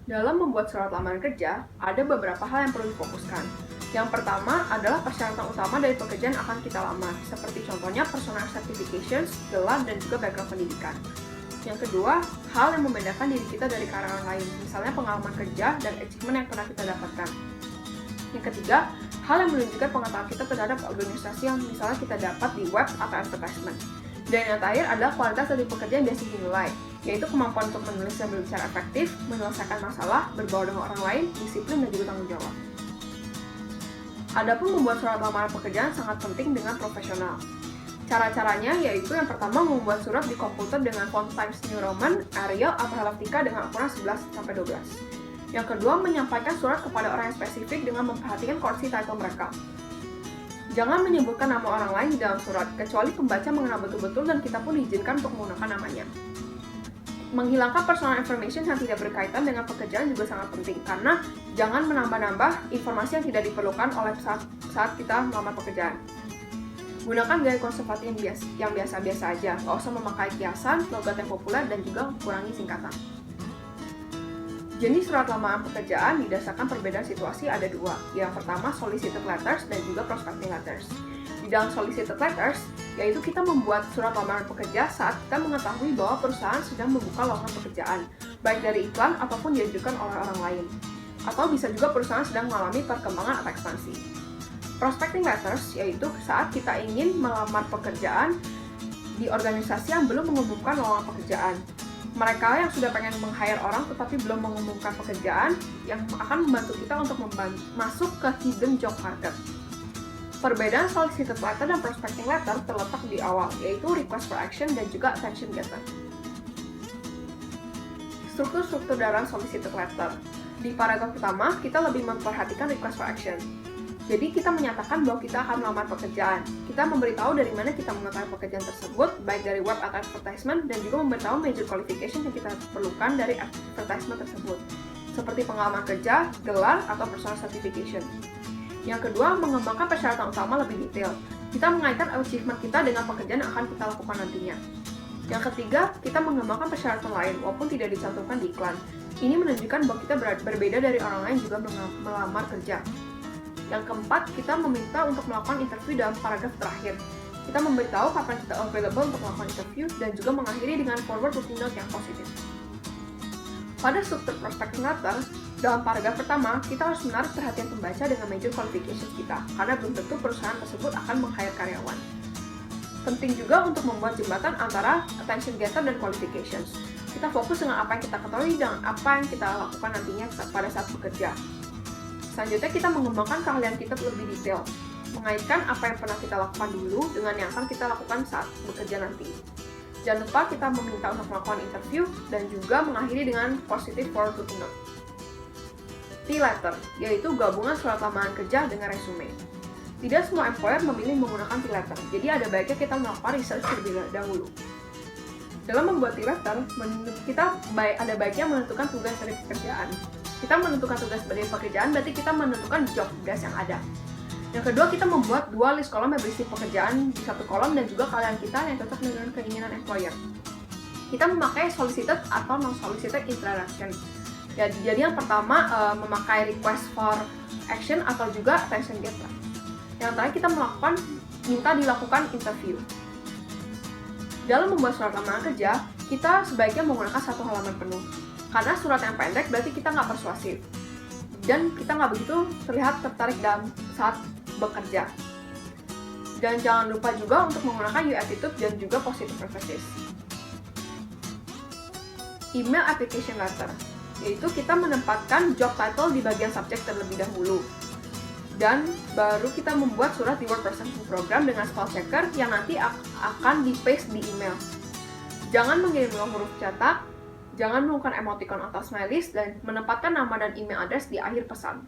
Dalam membuat surat lamaran kerja, ada beberapa hal yang perlu difokuskan. Yang pertama adalah persyaratan utama dari pekerjaan yang akan kita lamar, seperti contohnya personal certifications, gelar, dan juga background pendidikan. Yang kedua, hal yang membedakan diri kita dari karyawan lain, misalnya pengalaman kerja dan achievement yang pernah kita dapatkan. Yang ketiga, hal yang menunjukkan pengetahuan kita terhadap organisasi yang misalnya kita dapat di web atau advertisement. Dan yang terakhir adalah kualitas dari pekerjaan yang biasa dinilai, yaitu kemampuan untuk menulis dan berbicara efektif, menyelesaikan masalah, berbaur dengan orang lain, disiplin, dan juga tanggung jawab. Adapun membuat surat lamaran pekerjaan sangat penting dengan profesional. Cara-caranya yaitu yang pertama membuat surat di komputer dengan font Times New Roman, Arial, atau Helvetica dengan ukuran 11-12. Yang kedua, menyampaikan surat kepada orang yang spesifik dengan memperhatikan koreksi title mereka. Jangan menyebutkan nama orang lain di dalam surat, kecuali pembaca mengenal betul-betul dan kita pun diizinkan untuk menggunakan namanya. Menghilangkan personal information yang tidak berkaitan dengan pekerjaan juga sangat penting, karena jangan menambah-nambah informasi yang tidak diperlukan oleh saat kita melamar pekerjaan. Gunakan gaya konservatif yang biasa-biasa aja, nggak usah memakai kiasan, logat yang populer, dan juga kurangi singkatan. Jenis surat lamaran pekerjaan didasarkan perbedaan situasi ada dua. Yang pertama, solicited letters dan juga prospecting letters. Di dalam solicited letters, yaitu kita membuat surat lamaran pekerja saat kita mengetahui bahwa perusahaan sedang membuka lowongan pekerjaan, baik dari iklan ataupun diajukan oleh orang lain. Atau bisa juga perusahaan sedang mengalami perkembangan atau ekspansi. Prospecting letters, yaitu saat kita ingin melamar pekerjaan di organisasi yang belum mengumumkan lowongan pekerjaan. Mereka yang sudah pengen meng-hire orang tetapi belum mengumumkan pekerjaan yang akan membantu kita untuk masuk ke hidden job market. Perbedaan solicited letter dan prospecting letter terletak di awal, yaitu request for action dan juga attention getter. Struktur dalam solicited letter. Di paragraf pertama, kita lebih memperhatikan request for action. Jadi kita menyatakan bahwa kita akan melamar pekerjaan. Kita memberitahu dari mana kita mengetahui pekerjaan tersebut, baik dari web atau advertisement, dan juga memberitahu major qualification yang kita perlukan dari advertisement tersebut, seperti pengalaman kerja, gelar, atau personal certification. Yang kedua, mengembangkan persyaratan utama lebih detail. Kita mengaitkan achievement kita dengan pekerjaan yang akan kita lakukan nantinya. Yang ketiga, kita mengembangkan persyaratan lain, walaupun tidak dicantumkan di iklan. Ini menunjukkan bahwa kita berbeda dari orang lain juga melamar kerja. Yang keempat, kita meminta untuk melakukan interview dalam paragraf terakhir. Kita memberitahu kapan kita available untuk melakukan interview dan juga mengakhiri dengan forward booking note yang positif. Pada struktur prospecting letter, dalam paragraf pertama, kita harus menarik perhatian pembaca dengan major qualifications kita, karena belum tentu perusahaan tersebut akan meng-hire karyawan. Penting juga untuk membuat jembatan antara attention getter dan qualifications. Kita fokus dengan apa yang kita ketahui dan apa yang kita lakukan nantinya pada saat bekerja. Selanjutnya, kita mengembangkan keahlian kita lebih detail, mengaitkan apa yang pernah kita lakukan dulu dengan yang akan kita lakukan saat bekerja nanti. Jangan lupa kita meminta untuk melakukan interview dan juga mengakhiri dengan positive forward booking note. T-letter, yaitu gabungan surat lamaran kerja dengan resume. Tidak semua employer memilih menggunakan T-letter, jadi ada baiknya kita melakukan research terlebih dahulu. Dalam membuat T-letter, ada baiknya menentukan tugas dari pekerjaan. Kita menentukan tugas dari pekerjaan, berarti kita menentukan job desk yang ada. Yang kedua, kita membuat dua list kolom yang berisi pekerjaan di satu kolom dan juga kalian kita yang cocok dengan keinginan employer. Kita memakai solicited atau non-solicited introduction. Jadi yang pertama, memakai request for action atau juga attention getter. Yang terakhir, kita minta dilakukan interview. Dalam membuat surat lamaran kerja, kita sebaiknya menggunakan satu halaman penuh. Karena surat yang pendek berarti kita nggak persuasif. Dan kita nggak begitu terlihat tertarik dalam saat bekerja. Dan jangan lupa juga untuk menggunakan attitude dan juga positive emphasis. Email application letter, yaitu kita menempatkan job title di bagian subjek terlebih dahulu. Dan baru kita membuat surat di word processing program dengan spell checker yang nanti akan di-paste di email. Jangan mengirim huruf cetak, jangan menggunakan emoticon atau smileys, dan menempatkan nama dan email address di akhir pesan.